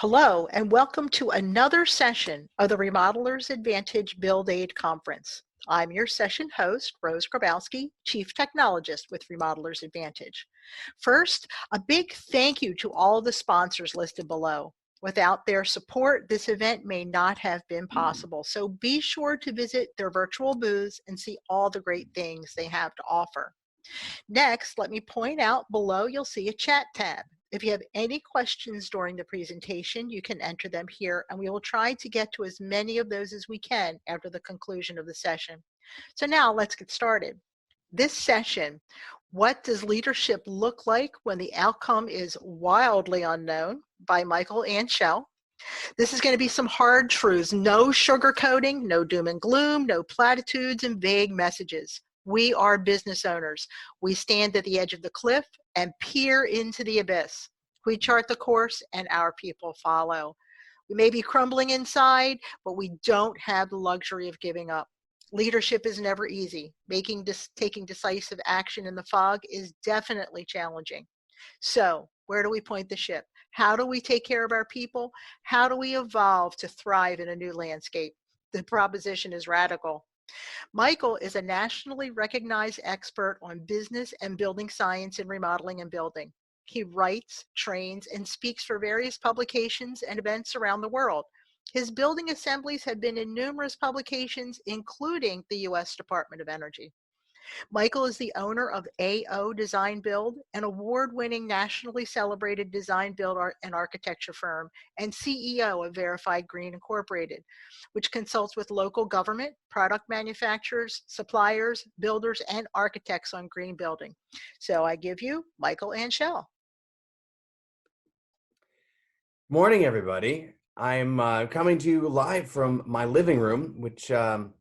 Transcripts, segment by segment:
Hello, and welcome to another session of the Remodelers Advantage Build Aid Conference. I'm your session host, Rose Grabowski, Chief Technologist with Remodelers Advantage. First, a big thank you to all the sponsors listed below. Without their support, this event may not have been possible, so be sure to visit their virtual booths and see all the great things they have to offer. Next, let me point out below you'll see a chat tab. If you have any questions during the presentation, you can enter them here, and we will try to get to as many of those as we can after the conclusion of the session. So now let's get started. This session, what does leadership look like when the outcome is wildly unknown, by Otogawa-Anschel. This is going to be some hard truths, no sugarcoating, no doom and gloom, no platitudes and vague messages. We are business owners. We stand at the edge of the cliff and peer into the abyss. We chart the course and our people follow. We may be crumbling inside, but we don't have the luxury of giving up. Leadership is never easy. Taking decisive action in the fog is definitely challenging. So, where do we point the ship? How do we take care of our people? How do we evolve to thrive in a new landscape? The proposition is radical. Michael is a nationally recognized expert on business and building science in remodeling and building. He writes, trains, and speaks for various publications and events around the world. His building assemblies have been in numerous publications, including the U.S. Department of Energy. Michael is the owner of AO Design Build, an award-winning nationally celebrated design build and architecture firm, and CEO of Verified Green Incorporated, which consults with local government, product manufacturers, suppliers, builders, and architects on green building. So I give you Otogawa-Anschel. Morning, everybody. I'm coming to you live from my living room, which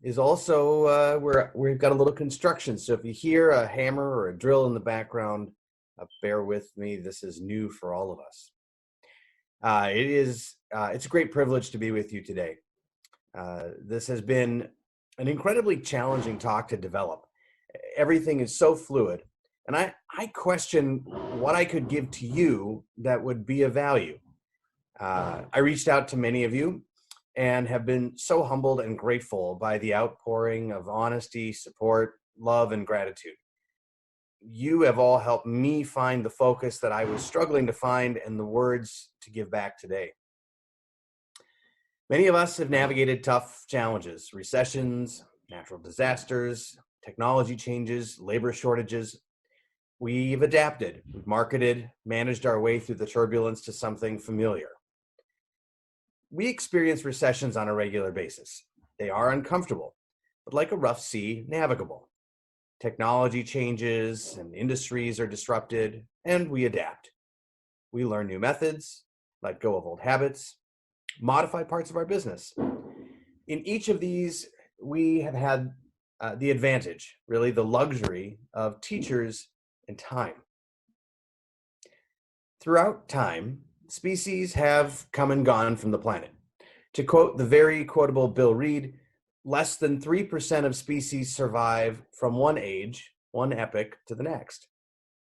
is also where we've got a little construction. So if you hear a hammer or a drill in the background, bear with me. This is new for all of us. It's a great privilege to be with you today. This has been an incredibly challenging talk to develop. Everything is so fluid, and I question what I could give to you that would be of value. I reached out to many of you and have been so humbled and grateful by the outpouring of honesty, support, love, and gratitude. You have all helped me find the focus that I was struggling to find and the words to give back today. Many of us have navigated tough challenges, recessions, natural disasters, technology changes, labor shortages. We've adapted, we've marketed, managed our way through the turbulence to something familiar. We experience recessions on a regular basis. They are uncomfortable, but like a rough sea, navigable. Technology changes and industries are disrupted, and we adapt. We learn new methods, let go of old habits, modify parts of our business. In each of these, we have had the advantage, really the luxury of teachers and time. Throughout time, species have come and gone from the planet. To quote the very quotable Bill Reed, less than 3% of species survive from one age, one epoch to the next.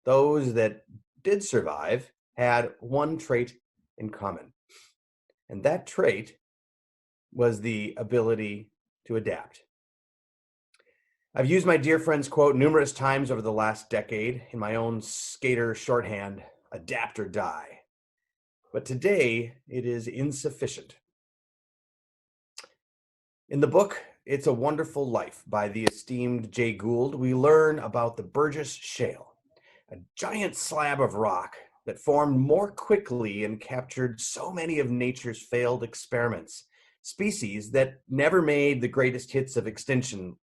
Those that did survive had one trait in common, and that trait was the ability to adapt. I've used my dear friend's quote numerous times over the last decade in my own skater shorthand, adapt or die. But today, it is insufficient. In the book, It's a Wonderful Life by the esteemed Jay Gould, we learn about the Burgess Shale, a giant slab of rock that formed more quickly and captured so many of nature's failed experiments, species that never made the greatest hits of extinction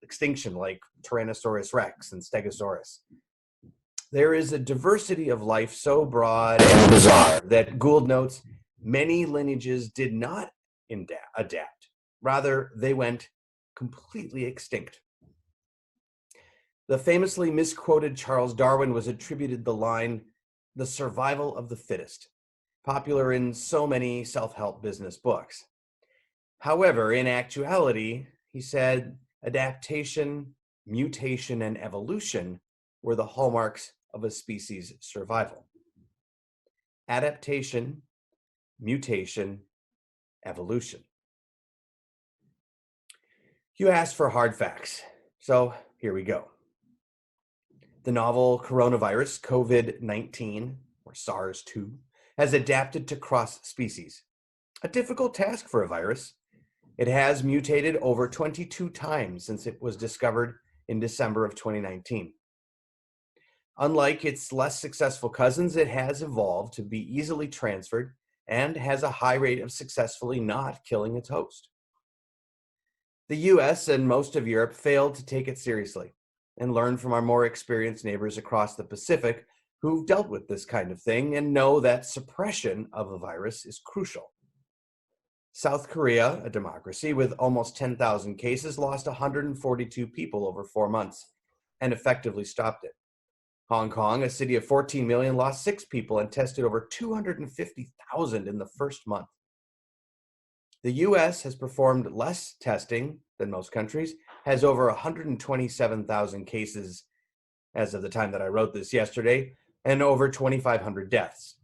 like Tyrannosaurus rex and Stegosaurus. There is a diversity of life so broad and bizarre that Gould notes many lineages did not adapt. Rather, they went completely extinct. The famously misquoted Charles Darwin was attributed the line, "the survival of the fittest," popular in so many self-help business books. However, in actuality, he said adaptation, mutation, and evolution were the hallmarks of a species' survival. Adaptation mutation, evolution. You asked for hard facts, so here we go. The novel coronavirus, COVID-19, or SARS-2, has adapted to cross species. A difficult task for a virus. It has mutated over 22 times since it was discovered in December of 2019. Unlike its less successful cousins, it has evolved to be easily transferred and has a high rate of successfully not killing its host. The US and most of Europe failed to take it seriously and learn from our more experienced neighbors across the Pacific who've dealt with this kind of thing and know that suppression of a virus is crucial. South Korea, a democracy with almost 10,000 cases, lost 142 people over 4 months and effectively stopped it. Hong Kong, a city of 14 million, lost 6 people and tested over 250,000 in the first month. The US has performed less testing than most countries, has over 127,000 cases as of the time that I wrote this yesterday, and over 2,500 deaths.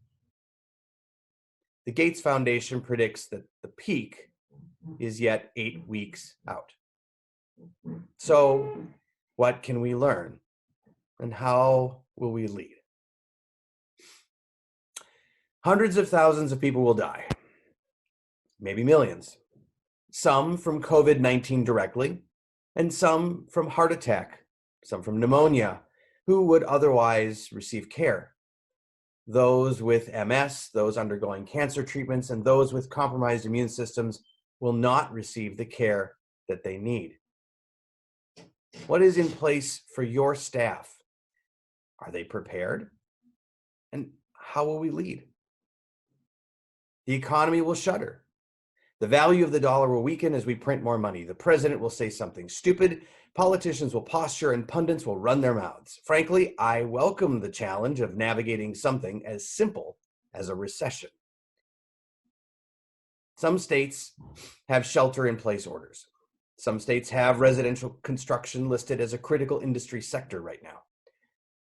The Gates Foundation predicts that the peak is yet 8 weeks out. So, what can we learn? And how will we lead? Hundreds of thousands of people will die, maybe millions. Some from COVID-19 directly, and some from heart attack, some from pneumonia, who would otherwise receive care. Those with MS, those undergoing cancer treatments, and those with compromised immune systems will not receive the care that they need. What is in place for your staff? Are they prepared? And how will we lead? The economy will shudder. The value of the dollar will weaken as we print more money. The president will say something stupid. Politicians will posture and pundits will run their mouths. Frankly, I welcome the challenge of navigating something as simple as a recession. Some states have shelter-in-place orders. Some states have residential construction listed as a critical industry sector right now.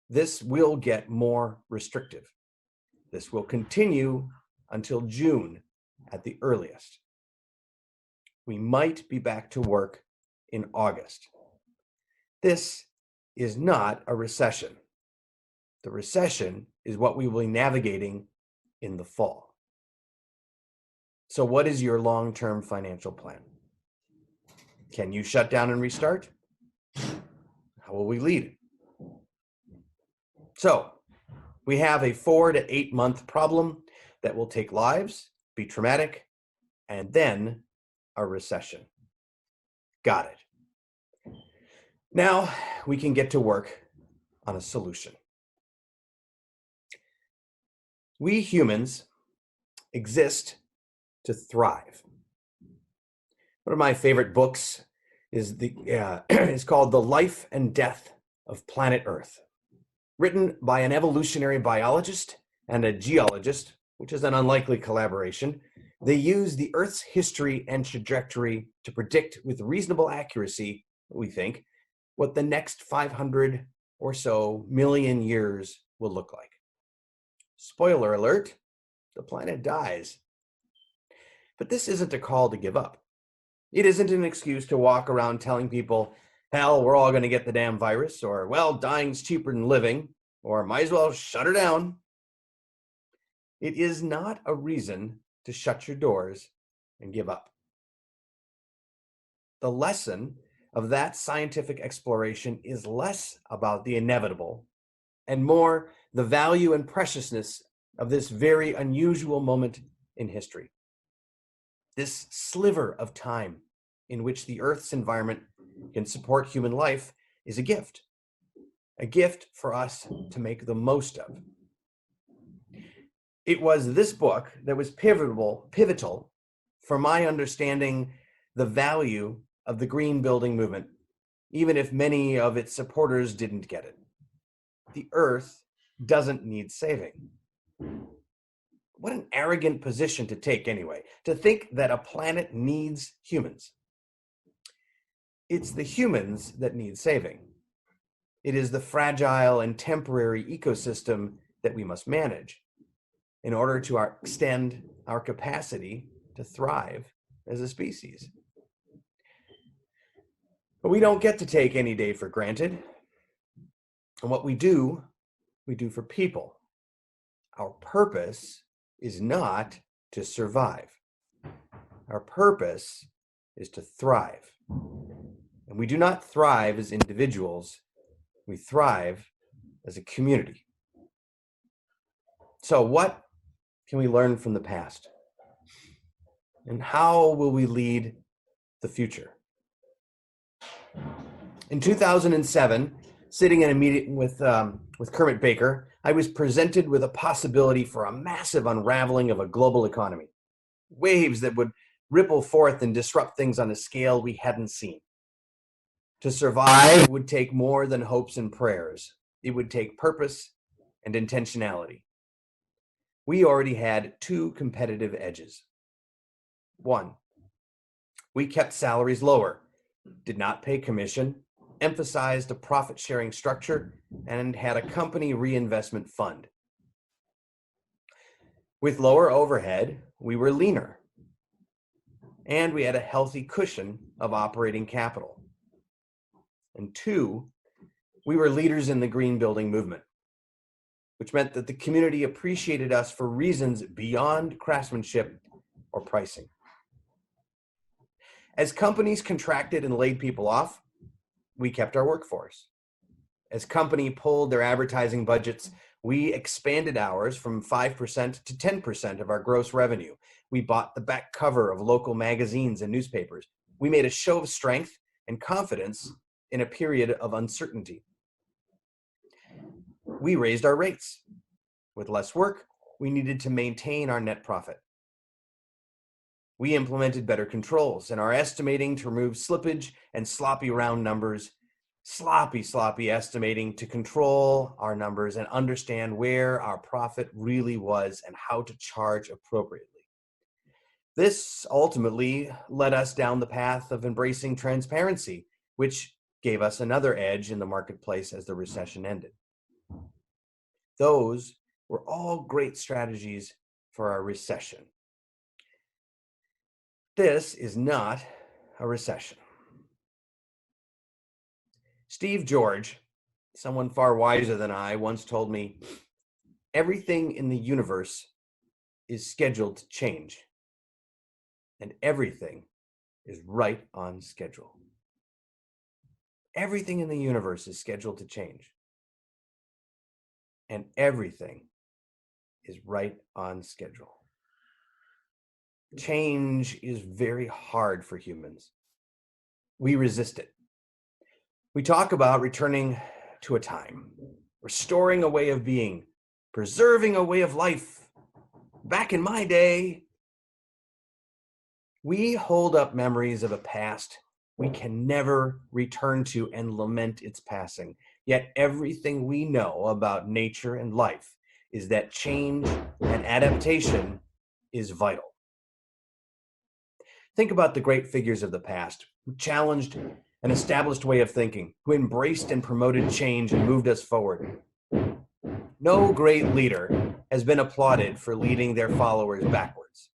This will get more restrictive. This will continue until June at the earliest. We might be back to work in August. This is not a recession. The recession is what we will be navigating in the fall. So what is your long-term financial plan? Can you shut down and restart? How will we lead? So we have a 4 to 8 month problem that will take lives, be traumatic, and then a recession. Got it. Now we can get to work on a solution. We humans exist to thrive. One of my favorite books is called The Life and Death of Planet Earth, written by an evolutionary biologist and a geologist, which is an unlikely collaboration. They use the Earth's history and trajectory to predict with reasonable accuracy, we think, what the next 500 or so million years will look like. Spoiler alert, the planet dies. But this isn't a call to give up. It isn't an excuse to walk around telling people, hell, we're all going to get the damn virus, or, well, dying's cheaper than living, or might as well shut her down. It is not a reason to shut your doors and give up. The lesson of that scientific exploration is less about the inevitable and more the value and preciousness of this very unusual moment in history. This sliver of time in which the Earth's environment can support human life is a gift for us to make the most of. It was this book that was pivotal for my understanding the value of the green building movement, even if many of its supporters didn't get it. The Earth doesn't need saving. What an arrogant position to take anyway, to think that a planet needs humans. It's the humans that need saving. It is the fragile and temporary ecosystem that we must manage. in order to extend our capacity to thrive as a species. But we don't get to take any day for granted. And what we do for people. Our purpose is not to survive. Our purpose is to thrive. And we do not thrive as individuals. We thrive as a community. So what can we learn from the past? And how will we lead the future? In 2007, sitting in a meeting with Kermit Baker, I was presented with a possibility for a massive unraveling of a global economy. Waves that would ripple forth and disrupt things on a scale we hadn't seen. To survive would take more than hopes and prayers. It would take purpose and intentionality. We already had two competitive edges. One, we kept salaries lower, did not pay commission, emphasized a profit-sharing structure, and had a company reinvestment fund. With lower overhead, we were leaner, and we had a healthy cushion of operating capital. And two, we were leaders in the green building movement, which meant that the community appreciated us for reasons beyond craftsmanship or pricing. As companies contracted and laid people off, we kept our workforce. As company pulled their advertising budgets, we expanded ours from 5% to 10% of our gross revenue. We bought the back cover of local magazines and newspapers. We made a show of strength and confidence in a period of uncertainty. We raised our rates. With less work, we needed to maintain our net profit. We implemented better controls and are estimating to remove slippage and sloppy round numbers, sloppy estimating to control our numbers and understand where our profit really was and how to charge appropriately. This ultimately led us down the path of embracing transparency, which gave us another edge in the marketplace as the recession ended. Those were all great strategies for our recession. This is not a recession. Steve George, someone far wiser than I, once told me, everything in the universe is scheduled to change, and everything is right on schedule. Everything in the universe is scheduled to change, and everything is right on schedule. Change is very hard for humans. We resist it. We talk about returning to a time, restoring a way of being, preserving a way of life. Back in my day, we hold up memories of a past we can never return to and lament its passing. Yet everything we know about nature and life is that change and adaptation is vital. Think about the great figures of the past who challenged an established way of thinking, who embraced and promoted change and moved us forward. No great leader has been applauded for leading their followers backwards.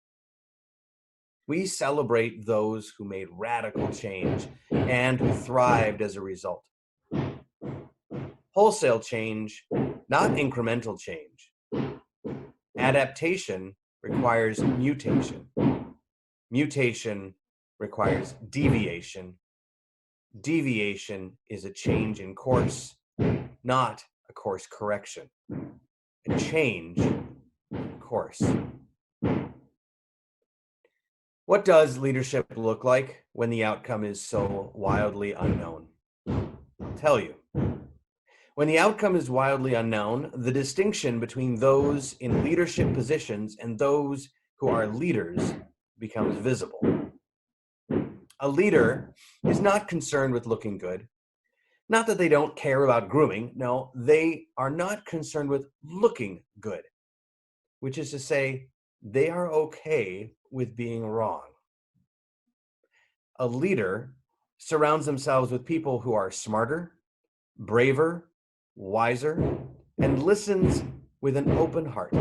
We celebrate those who made radical change and who thrived as a result. Wholesale change, not incremental change. Adaptation requires mutation. Mutation requires deviation. Deviation is a change in course, not a course correction. A change in course. What does leadership look like when the outcome is so wildly unknown? I'll tell you. When the outcome is wildly unknown, the distinction between those in leadership positions and those who are leaders becomes visible. A leader is not concerned with looking good. Not that they don't care about grooming. No, they are not concerned with looking good, which is to say, they are okay with being wrong. A leader surrounds themselves with people who are smarter, braver, wiser, and listens with an open heart.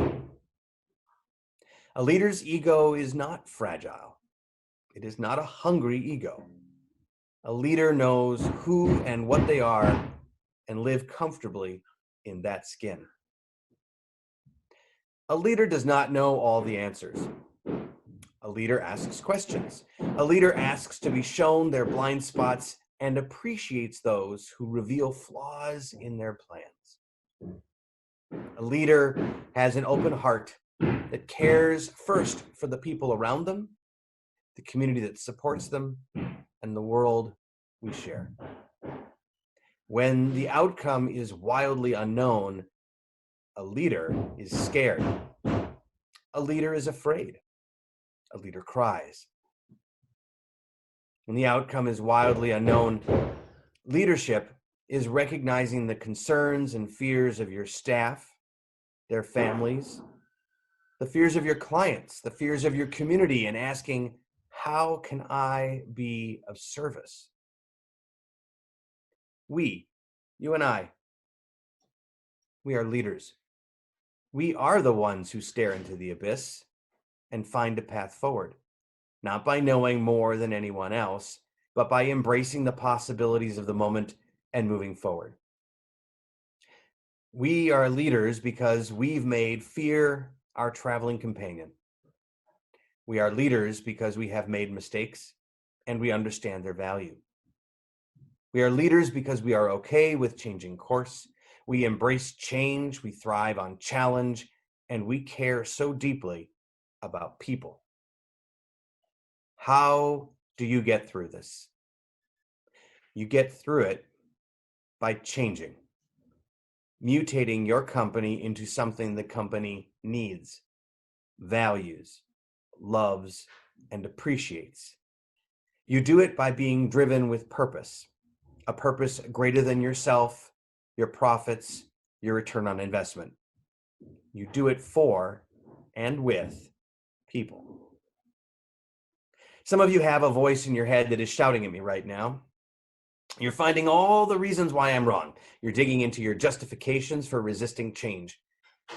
A leader's ego is not fragile. It is not a hungry ego. A leader knows who and what they are and live comfortably in that skin. A leader does not know all the answers. A leader asks questions. A leader asks to be shown their blind spots and appreciates those who reveal flaws in their plans. A leader has an open heart that cares first for the people around them, the community that supports them, and the world we share. When the outcome is wildly unknown, a leader is scared. A leader is afraid. A leader cries. When the outcome is wildly unknown, leadership is recognizing the concerns and fears of your staff, their families, the fears of your clients, the fears of your community, and asking, how can I be of service? We, you and I, we are leaders. We are the ones who stare into the abyss and find a path forward, not by knowing more than anyone else, but by embracing the possibilities of the moment and moving forward. We are leaders because we've made fear our traveling companion. We are leaders because we have made mistakes and we understand their value. We are leaders because we are okay with changing course. We embrace change, we thrive on challenge, and we care so deeply about people. How do you get through this? You get through it by changing, mutating your company into something the company needs, values, loves, and appreciates. You do it by being driven with purpose, a purpose greater than yourself, your profits, your return on investment. You do it for and with people. Some of you have a voice in your head that is shouting at me right now. You're finding all the reasons why I'm wrong. You're digging into your justifications for resisting change.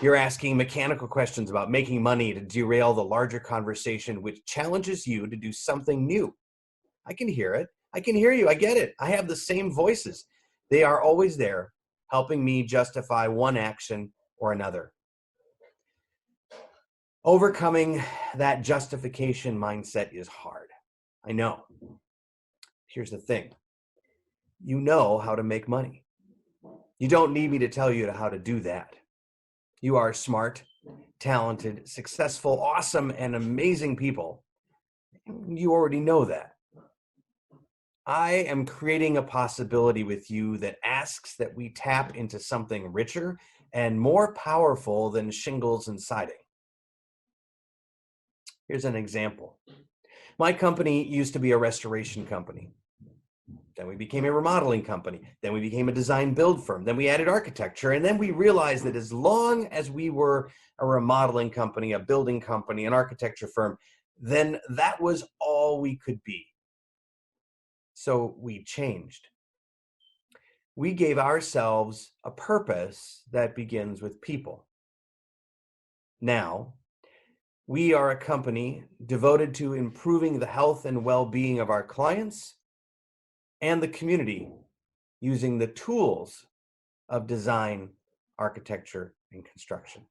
You're asking mechanical questions about making money to derail the larger conversation, which challenges you to do something new. I can hear it. I can hear you. I get it. I have the same voices. They are always there, helping me justify one action or another. Overcoming that justification mindset is hard. I know. Here's the thing. You know how to make money. You don't need me to tell you how to do that. You are smart, talented, successful, awesome, and amazing people. You already know that. I am creating a possibility with you that asks that we tap into something richer and more powerful than shingles and siding. Here's an example. My company used to be a restoration company. Then we became a remodeling company. Then we became a design build firm. Then we added architecture. And then we realized that as long as we were a remodeling company, a building company, an architecture firm, then that was all we could be. So we changed. We gave ourselves a purpose that begins with people. Now, we are a company devoted to improving the health and well-being of our clients and the community using the tools of design, architecture, and construction.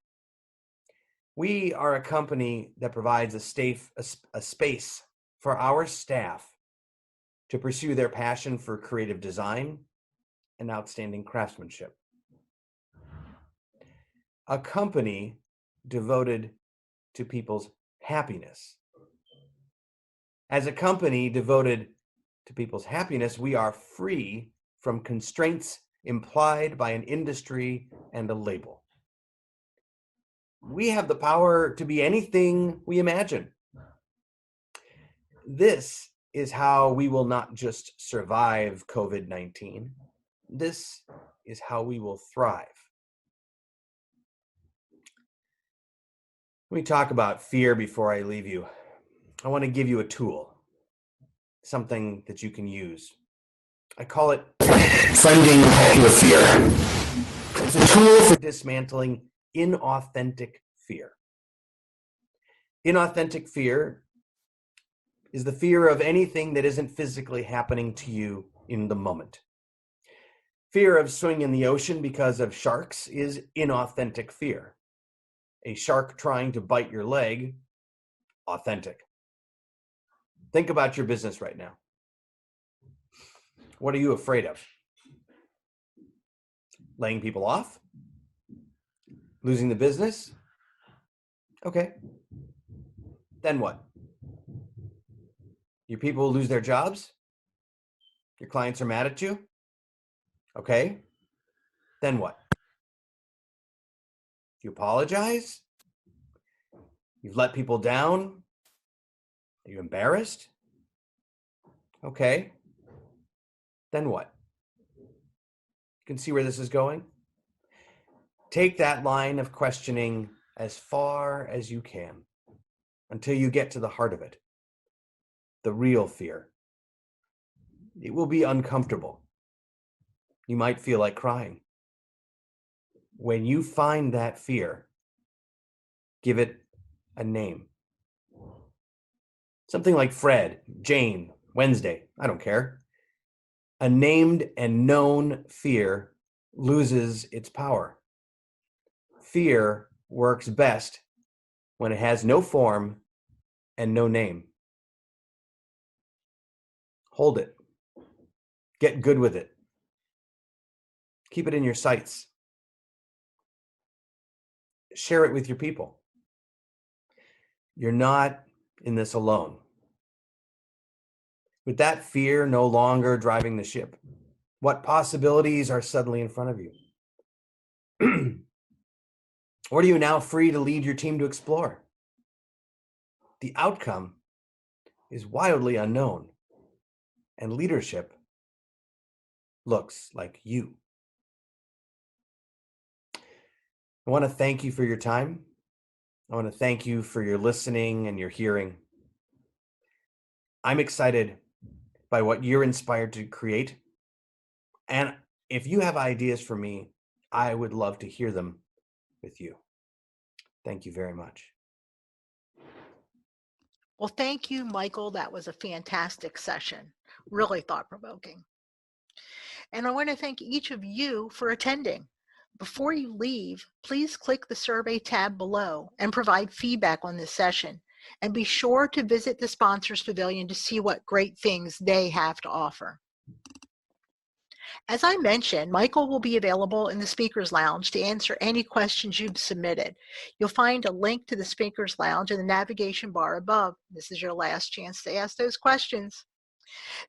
We are a company that provides a space for our staff to pursue their passion for creative design and outstanding craftsmanship. A company devoted to people's happiness. As a company devoted to people's happiness, we are free from constraints implied by an industry and a label. We have the power to be anything we imagine. This is how we will not just survive COVID-19. This is how we will thrive. Let me talk about fear before I leave you. I want to give you a tool, something that you can use. I call it Friending Your Fear. It's a tool for dismantling inauthentic fear. Inauthentic fear is the fear of anything that isn't physically happening to you in the moment. Fear of swimming in the ocean because of sharks is inauthentic fear. A shark trying to bite your leg, authentic. Think about your business right now. What are you afraid of? Laying people off? Losing the business? Okay. Then what? Your people lose their jobs? Your clients are mad at you? Okay. Then what? You apologize? You've let people down? Are you embarrassed? Okay. Then what? You can see where this is going. Take that line of questioning as far as you can until you get to the heart of it. The real fear. It will be uncomfortable. You might feel like crying. When you find that fear, give it a name. Something like Fred, Jane, Wednesday, I don't care. A named and known fear loses its power. Fear works best when it has no form and no name. Hold it. Get good with it. Keep it in your sights. Share it with your people. You're not in this alone. With that fear no longer driving the ship, what possibilities are suddenly in front of you? What are you now free to lead your team to explore? The outcome is wildly unknown, and leadership looks like you. I want to thank you for your time. I want to thank you for your listening and your hearing. I'm excited by what you're inspired to create. And if you have ideas for me, I would love to hear them with you. Thank you very much. Well, thank you, Michael. That was a fantastic session, really thought-provoking. And I want to thank each of you for attending. Before you leave, please click the survey tab below and provide feedback on this session. And be sure to visit the Sponsors Pavilion to see what great things they have to offer. As I mentioned, Michael will be available in the Speakers Lounge to answer any questions you've submitted. You'll find a link to the Speakers Lounge in the navigation bar above. This is your last chance to ask those questions.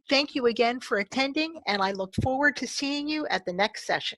Thank you again for attending, and I look forward to seeing you at the next session.